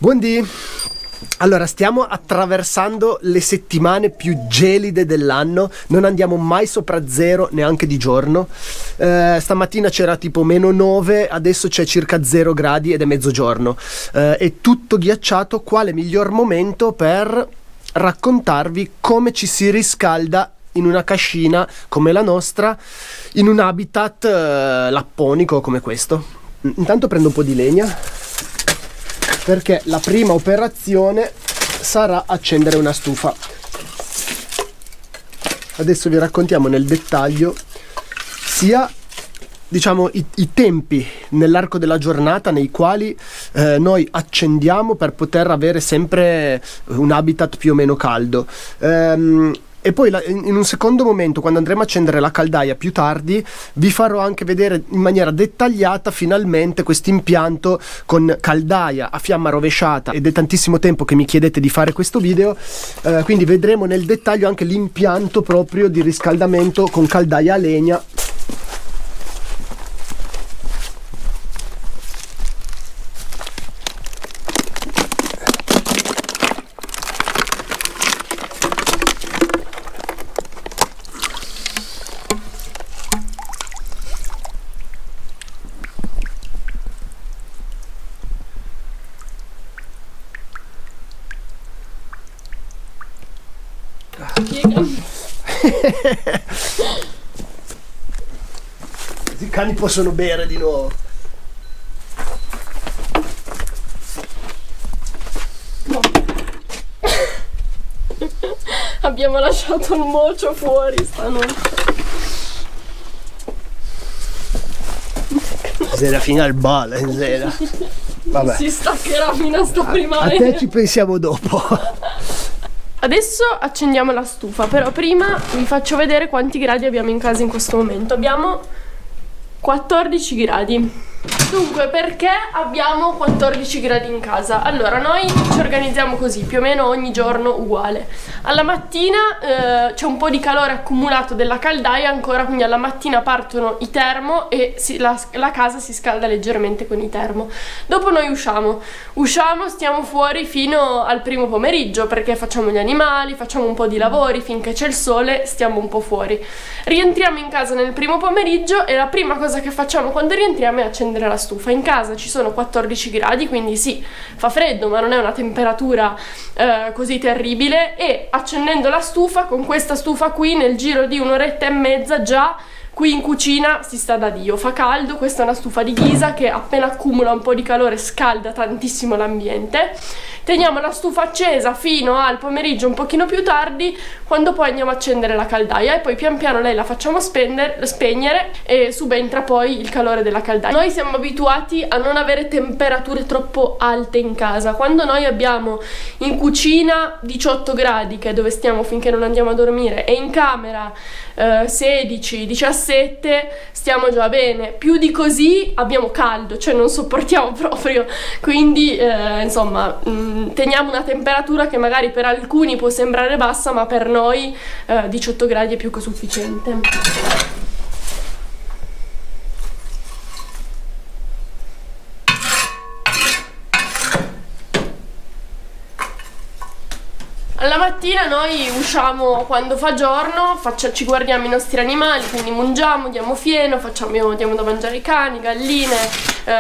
Buondì. Allora, stiamo attraversando le settimane più gelide dell'anno, non andiamo mai sopra zero neanche di giorno. Stamattina c'era tipo -9, adesso c'è circa 0 gradi ed è mezzogiorno. È tutto ghiacciato. Quale miglior momento per raccontarvi come ci si riscalda in una cascina come la nostra, in un habitat lapponico come questo. Intanto prendo un po' di legna, perché la prima operazione sarà accendere una stufa. Adesso vi raccontiamo nel dettaglio sia, diciamo, i tempi nell'arco della giornata nei quali noi accendiamo per poter avere sempre un habitat più o meno caldo. E poi in un secondo momento, quando andremo a accendere la caldaia più tardi, vi farò anche vedere in maniera dettagliata finalmente questo impianto con caldaia a fiamma rovesciata, ed è tantissimo tempo che mi chiedete di fare questo video, quindi vedremo nel dettaglio anche l'impianto proprio di riscaldamento con caldaia a legna. I cani possono bere di nuovo. No. Abbiamo lasciato il mocio fuori stanotte. Sera fino al bal, sera. Vabbè. Si staccherà fino a sta primavera. A te ci pensiamo dopo. Adesso accendiamo la stufa, però prima vi faccio vedere quanti gradi abbiamo in casa in questo momento. Abbiamo 14 gradi. Dunque, perché abbiamo 14 gradi in casa? Allora, noi ci organizziamo così, più o meno ogni giorno uguale. Alla mattina c'è un po' di calore accumulato della caldaia ancora, quindi alla mattina partono i termo e la casa si scalda leggermente con i termo. Dopo noi usciamo, stiamo fuori fino al primo pomeriggio, perché facciamo gli animali, facciamo un po' di lavori, finché c'è il sole stiamo un po' fuori. Rientriamo in casa nel primo pomeriggio e la prima cosa che facciamo quando rientriamo è accendere la stufa. In casa ci sono 14 gradi, quindi sì, fa freddo, ma non è una temperatura così terribile, e accendendo la stufa, con questa stufa qui, nel giro di un'oretta e mezza già qui in cucina si sta da Dio. Fa caldo, questa è una stufa di ghisa che appena accumula un po' di calore scalda tantissimo l'ambiente. Teniamo la stufa accesa fino al pomeriggio un pochino più tardi, quando poi andiamo a accendere la caldaia, e poi pian piano lei la facciamo spegnere e subentra poi il calore della caldaia. Noi siamo abituati a non avere temperature troppo alte in casa. Quando noi abbiamo in cucina 18 gradi, che è dove stiamo finché non andiamo a dormire, e in camera 16, 17, stiamo già bene. Più di così abbiamo caldo, cioè non sopportiamo proprio. Quindi insomma, teniamo una temperatura che magari per alcuni può sembrare bassa, ma per noi 18 gradi è più che sufficiente. Alla mattina noi usciamo quando fa giorno, ci guardiamo i nostri animali, quindi mungiamo, diamo fieno, diamo da mangiare ai cani, galline,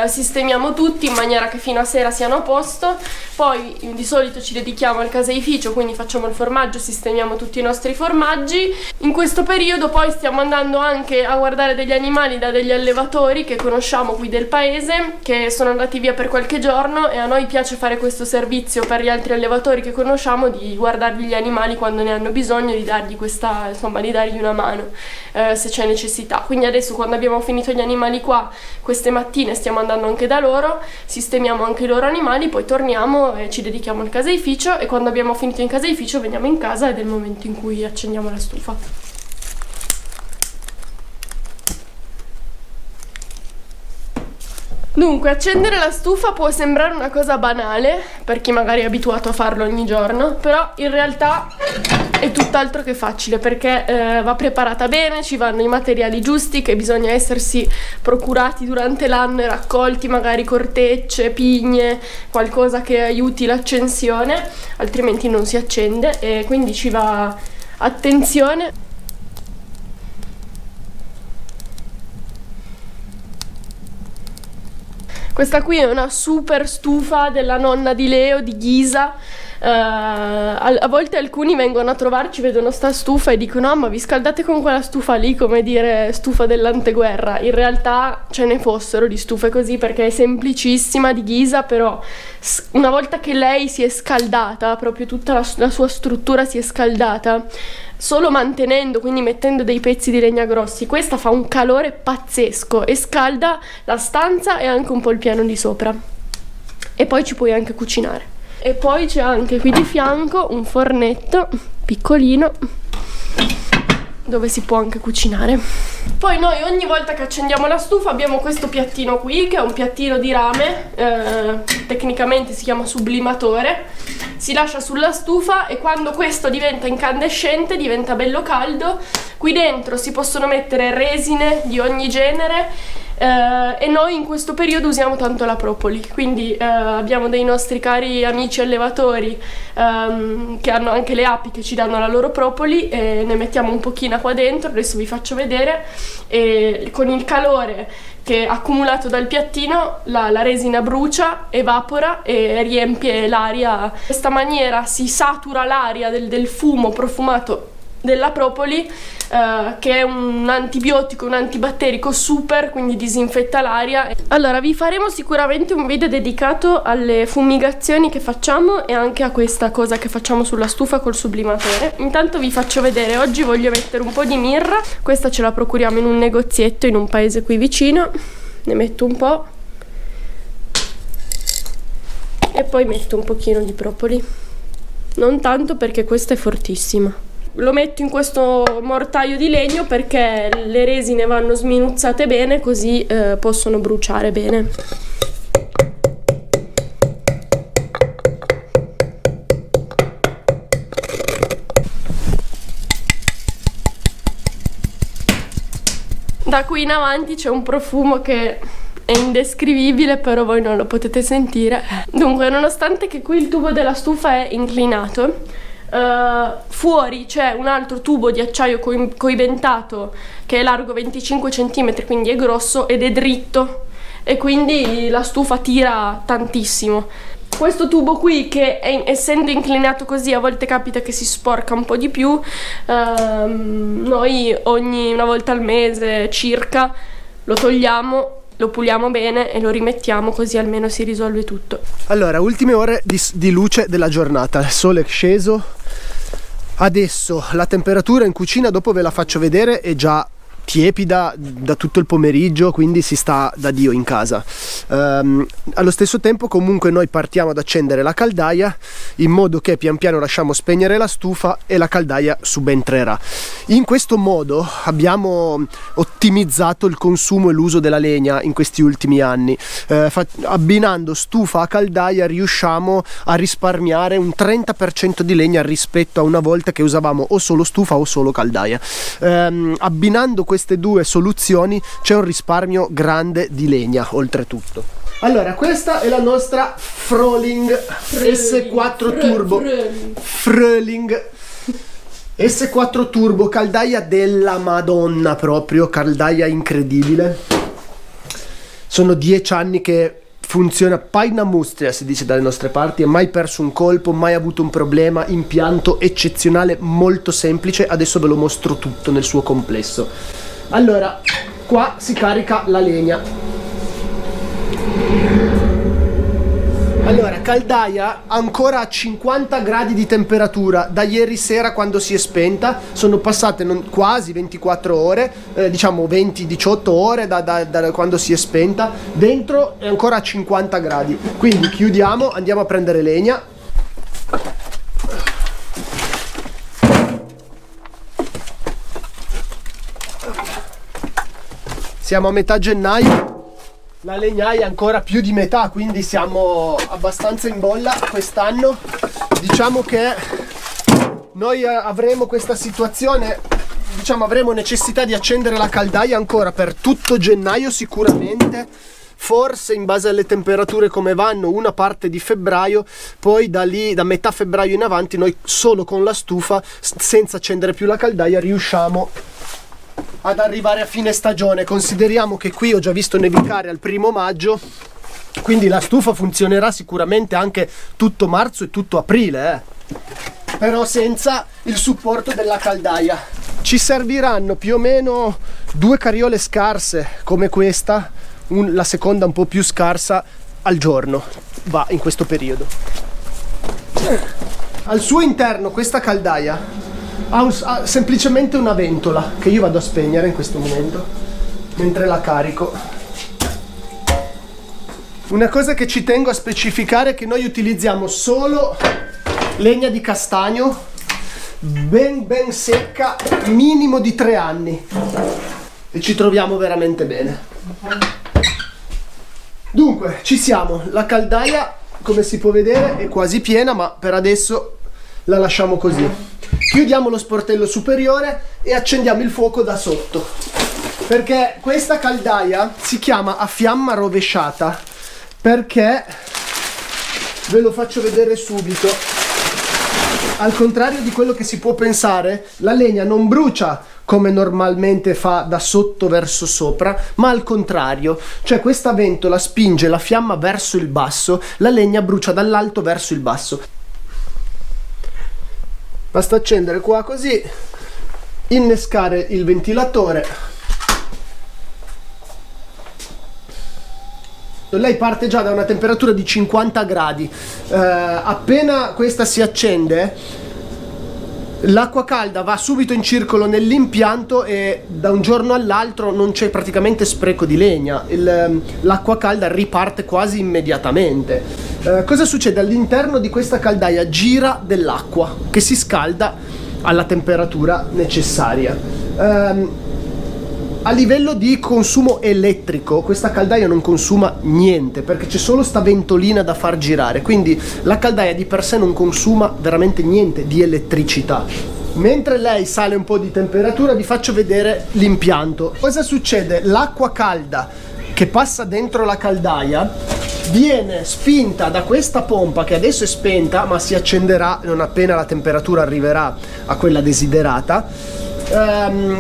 sistemiamo tutti in maniera che fino a sera siano a posto. Poi di solito ci dedichiamo al caseificio, quindi facciamo il formaggio, sistemiamo tutti i nostri formaggi. In questo periodo poi stiamo andando anche a guardare degli animali da degli allevatori che conosciamo qui del paese, che sono andati via per qualche giorno, e a noi piace fare questo servizio per gli altri allevatori che conosciamo, di guardargli gli animali quando ne hanno bisogno, di dargli di dargli una mano se c'è necessità. Quindi adesso, quando abbiamo finito gli animali qua, queste mattine stiamo andando anche da loro, sistemiamo anche i loro animali, poi torniamo e ci dedichiamo al caseificio, e quando abbiamo finito in caseificio veniamo in casa ed è il momento in cui accendiamo la stufa. Dunque, accendere la stufa può sembrare una cosa banale per chi magari è abituato a farlo ogni giorno, però in realtà è tutt'altro che facile, perché va preparata bene, ci vanno i materiali giusti che bisogna essersi procurati durante l'anno e raccolti, magari cortecce, pigne, qualcosa che aiuti l'accensione, altrimenti non si accende, e quindi ci va attenzione. Questa qui è una super stufa della nonna di Leo di Ghisa. A volte alcuni vengono a trovarci, vedono sta stufa e dicono: "Ah, ma vi scaldate con quella stufa lì?", come dire stufa dell'anteguerra. In realtà ce ne fossero di stufe così, perché è semplicissima, di Ghisa, però una volta che lei si è scaldata, proprio tutta la sua struttura si è scaldata, solo mantenendo, quindi mettendo dei pezzi di legna grossi, questa fa un calore pazzesco e scalda la stanza e anche un po' il piano di sopra, e poi ci puoi anche cucinare. E poi c'è anche qui di fianco un fornetto piccolino dove si può anche cucinare. Poi noi ogni volta che accendiamo la stufa abbiamo questo piattino qui, che è un piattino di rame, tecnicamente si chiama sublimatore. Si lascia sulla stufa e quando questo diventa incandescente, diventa bello caldo, qui dentro si possono mettere resine di ogni genere, e noi in questo periodo usiamo tanto la propoli, quindi abbiamo dei nostri cari amici allevatori che hanno anche le api che ci danno la loro propoli, e ne mettiamo un pochino qua dentro, adesso vi faccio vedere, e con il calore che è accumulato dal piattino la resina brucia, evapora e riempie l'aria. In questa maniera si satura l'aria del fumo profumato della propoli, che è un antibiotico, un antibatterico super, quindi disinfetta l'aria. Allora vi faremo sicuramente un video dedicato alle fumigazioni che facciamo e anche a questa cosa che facciamo sulla stufa col sublimatore. Intanto vi faccio vedere, oggi voglio mettere un po' di mirra, questa ce la procuriamo in un negozietto in un paese qui vicino, ne metto un po' e poi metto un pochino di propoli, non tanto perché questa è fortissima. Lo metto in questo mortaio di legno perché le resine vanno sminuzzate bene, così possono bruciare bene. Da qui in avanti c'è un profumo che è indescrivibile, però voi non lo potete sentire. Dunque, nonostante che qui il tubo della stufa è inclinato, fuori c'è un altro tubo di acciaio coibentato che è largo 25 cm, quindi è grosso ed è dritto, e quindi la stufa tira tantissimo. Questo tubo qui, che essendo inclinato così a volte capita che si sporca un po' di più, noi una volta al mese circa lo togliamo, lo puliamo bene e lo rimettiamo, così almeno si risolve tutto. Allora, ultime ore di luce della giornata, il sole è sceso. Adesso la temperatura in cucina, dopo ve la faccio vedere, è già tiepida da tutto il pomeriggio, quindi si sta da Dio in casa. Allo stesso tempo comunque noi partiamo ad accendere la caldaia, in modo che pian piano lasciamo spegnere la stufa e la caldaia subentrerà. In questo modo abbiamo ottimizzato il consumo e l'uso della legna in questi ultimi anni. Abbinando stufa a caldaia riusciamo a risparmiare un 30% di legna rispetto a una volta che usavamo o solo stufa o solo caldaia. Abbinando queste due soluzioni c'è un risparmio grande di legna oltretutto. Allora, questa è la nostra Fröhling S4 Turbo. Fröhling S4 Turbo, caldaia della Madonna, proprio caldaia incredibile. Sono 10 anni che funziona paina mustria, si dice dalle nostre parti, e mai perso un colpo, mai avuto un problema, impianto eccezionale, molto semplice. Adesso ve lo mostro tutto nel suo complesso. Allora, qua si carica la legna. Allora, caldaia ancora a 50 gradi di temperatura da ieri sera, quando si è spenta. Sono passate quasi 24 ore, diciamo 20-18 ore da quando si è spenta. Dentro è ancora a 50 gradi. Quindi chiudiamo, andiamo a prendere legna. Siamo a metà gennaio. La legnaia è ancora più di metà, quindi siamo abbastanza in bolla quest'anno. Diciamo che noi avremo questa situazione, diciamo avremo necessità di accendere la caldaia ancora per tutto gennaio sicuramente, forse in base alle temperature come vanno una parte di febbraio, poi da lì, da metà febbraio in avanti, noi solo con la stufa, senza accendere più la caldaia, riusciamo ad arrivare a fine stagione. Consideriamo che qui ho già visto nevicare al 1° maggio, quindi la stufa funzionerà sicuramente anche tutto marzo e tutto aprile, però senza il supporto della caldaia. Ci serviranno più o meno 2 carriole scarse come questa, la seconda un po' più scarsa al giorno, va in questo periodo. Al suo interno questa caldaia ha semplicemente una ventola che io vado a spegnere in questo momento mentre la carico. Una cosa che ci tengo a specificare è che noi utilizziamo solo legna di castagno ben secca, minimo di 3 anni, e ci troviamo veramente bene. Dunque, ci siamo. La caldaia, come si può vedere, è quasi piena, ma per adesso la lasciamo così. Chiudiamo lo sportello superiore e accendiamo il fuoco da sotto, perché questa caldaia si chiama a fiamma rovesciata perché, ve lo faccio vedere subito, al contrario di quello che si può pensare, la legna non brucia come normalmente fa da sotto verso sopra, ma al contrario, cioè questa ventola spinge la fiamma verso il basso, la legna brucia dall'alto verso il basso. Basta accendere qua così, innescare il ventilatore. Lei parte già da una temperatura di 50 gradi. Appena questa si accende, l'acqua calda va subito in circolo nell'impianto e da un giorno all'altro non c'è praticamente spreco di legna. L'acqua calda riparte quasi immediatamente. Cosa succede? All'interno di questa caldaia gira dell'acqua che si scalda alla temperatura necessaria. A livello di consumo elettrico questa caldaia non consuma niente, perché c'è solo sta ventolina da far girare, quindi la caldaia di per sé non consuma veramente niente di elettricità. Mentre lei sale un po' di temperatura, vi faccio vedere l'impianto. Cosa succede? L'acqua calda che passa dentro la caldaia viene spinta da questa pompa che adesso è spenta, ma si accenderà non appena la temperatura arriverà a quella desiderata.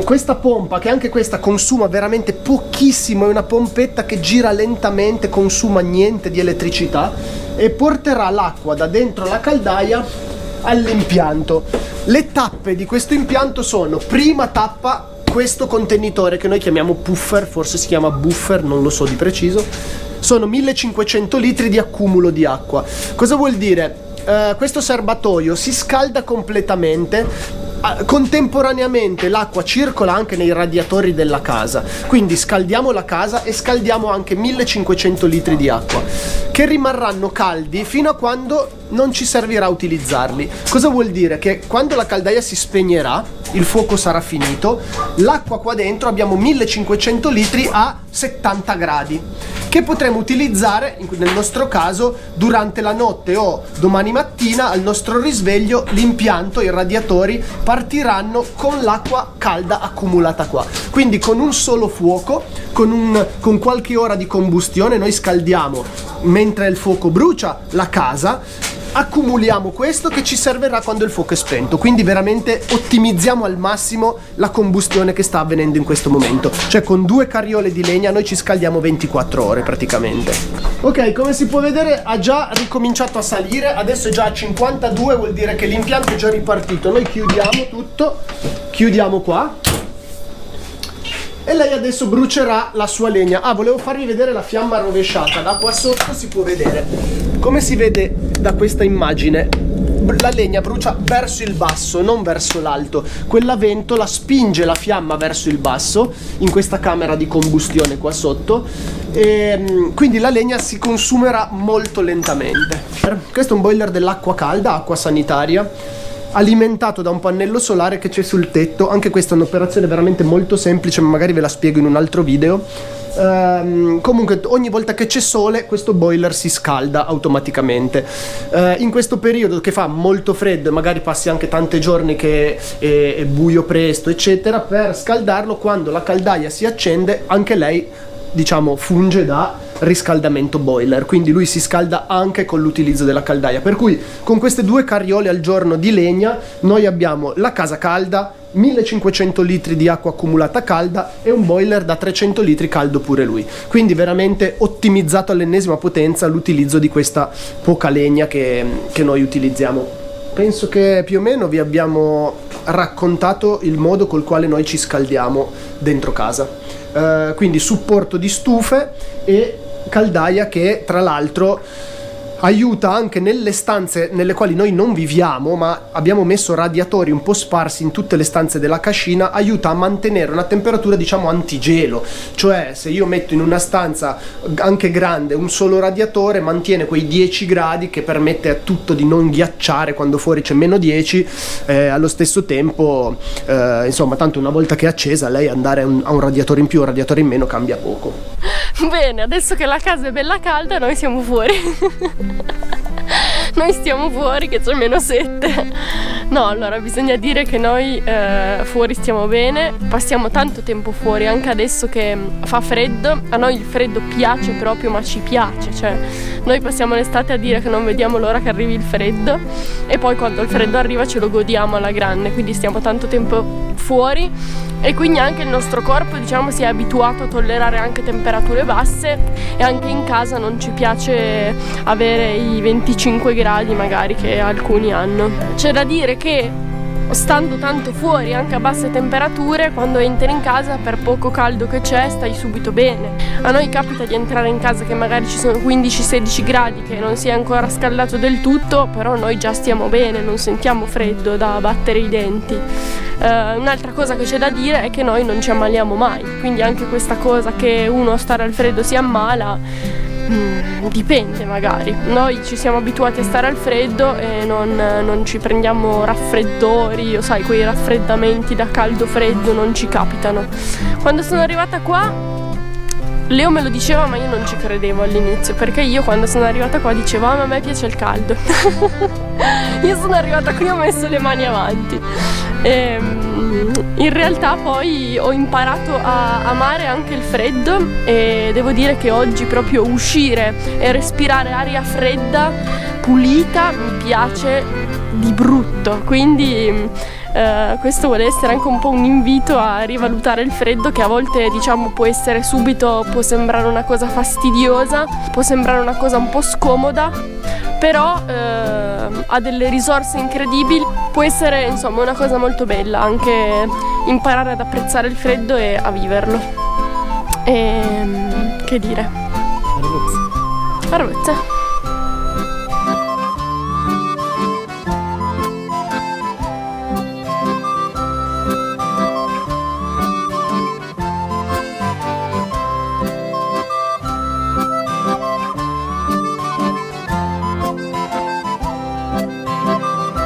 Questa pompa, che anche questa consuma veramente pochissimo, è una pompetta che gira lentamente, consuma niente di elettricità, e porterà l'acqua da dentro la caldaia all'impianto. Le tappe di questo impianto sono: prima tappa questo contenitore che noi chiamiamo puffer, forse si chiama buffer, non lo so di preciso. Sono 1500 litri di accumulo di acqua. Cosa vuol dire? Questo serbatoio si scalda completamente. Contemporaneamente l'acqua circola anche nei radiatori della casa, quindi scaldiamo la casa e scaldiamo anche 1500 litri di acqua che rimarranno caldi fino a quando non ci servirà utilizzarli. Cosa vuol dire? Che quando la caldaia si spegnerà, il fuoco sarà finito, l'acqua qua dentro abbiamo 1500 litri a 70 gradi che potremo utilizzare nel nostro caso durante la notte o domani mattina al nostro risveglio. L'impianto, i radiatori partiranno con l'acqua calda accumulata qua, quindi con un solo fuoco, con qualche ora di combustione noi scaldiamo mentre il fuoco brucia la casa, accumuliamo questo che ci servirà quando il fuoco è spento, quindi veramente ottimizziamo al massimo la combustione che sta avvenendo in questo momento, cioè con 2 carriole di legna noi ci scaldiamo 24 ore praticamente. Ok, come si può vedere ha già ricominciato a salire, adesso è già a 52, vuol dire che l'impianto è già ripartito. Noi chiudiamo tutto, chiudiamo qua e lei adesso brucerà la sua legna. Volevo farvi vedere la fiamma rovesciata. Da qua sotto si può vedere, come si vede da questa immagine, la legna brucia verso il basso, non verso l'alto. Quella ventola spinge la fiamma verso il basso in questa camera di combustione qua sotto, e quindi la legna si consumerà molto lentamente. Questo è un boiler dell'acqua calda, acqua sanitaria. alimentato da un pannello solare che c'è sul tetto. Anche questa è un'operazione veramente molto semplice, ma magari ve la spiego in un altro video. Comunque ogni volta che c'è sole questo boiler si scalda automaticamente. In questo periodo che fa molto freddo e magari passi anche tanti giorni che è buio presto eccetera, per scaldarlo, quando la caldaia si accende anche lei, diciamo, funge da riscaldamento boiler, quindi lui si scalda anche con l'utilizzo della caldaia. Per cui con queste 2 carriole al giorno di legna noi abbiamo la casa calda, 1500 litri di acqua accumulata calda e un boiler da 300 litri caldo pure lui. Quindi veramente ottimizzato all'ennesima potenza l'utilizzo di questa poca legna che noi utilizziamo. Penso che più o meno vi abbiamo raccontato il modo col quale noi ci scaldiamo dentro casa. Quindi supporto di stufe e caldaia che tra l'altro aiuta anche nelle stanze nelle quali noi non viviamo, ma abbiamo messo radiatori un po' sparsi in tutte le stanze della cascina. Aiuta a mantenere una temperatura, diciamo, antigelo, cioè se io metto in una stanza anche grande un solo radiatore, mantiene quei 10 gradi che permette a tutto di non ghiacciare quando fuori c'è meno 10. Allo stesso tempo insomma, tanto una volta che è accesa lei andare a un radiatore in più o un radiatore in meno cambia poco. Bene, adesso che la casa è bella calda noi siamo fuori. Noi stiamo fuori che c'è -7. No, allora bisogna dire che noi fuori stiamo bene, passiamo tanto tempo fuori, anche adesso che fa freddo. A noi il freddo piace proprio, ma ci piace, cioè noi passiamo l'estate a dire che non vediamo l'ora che arrivi il freddo, e poi quando il freddo arriva ce lo godiamo alla grande, quindi stiamo tanto tempo fuori e quindi anche il nostro corpo, diciamo, si è abituato a tollerare anche temperature basse, e anche in casa non ci piace avere i 25 gradi magari che alcuni hanno. C'è da dire che stando tanto fuori anche a basse temperature, quando entri in casa, per poco caldo che c'è, stai subito bene. A noi capita di entrare in casa che magari ci sono 15-16 gradi, che non si è ancora scaldato del tutto, però noi già stiamo bene, non sentiamo freddo da battere i denti. Un'altra cosa che c'è da dire è che noi non ci ammaliamo mai, quindi anche questa cosa che uno a stare al freddo si ammala dipende magari. Noi ci siamo abituati a stare al freddo e non ci prendiamo raffreddori, o sai, quei raffreddamenti da caldo-freddo non ci capitano. Quando sono arrivata qua Leo me lo diceva, ma io non ci credevo all'inizio, perché io quando sono arrivata qua dicevo ma a me piace il caldo. Io sono arrivata qui e ho messo le mani avanti. In realtà poi ho imparato a amare anche il freddo, e devo dire che oggi proprio uscire e respirare aria fredda, pulita, mi piace di brutto. Quindi questo vuole essere anche un po' un invito a rivalutare il freddo, che a volte, diciamo, può essere subito, può sembrare una cosa fastidiosa, può sembrare una cosa un po' scomoda, però ha delle risorse incredibili, può essere insomma una cosa molto bella anche imparare ad apprezzare il freddo e a viverlo. E che dire? Parvezze.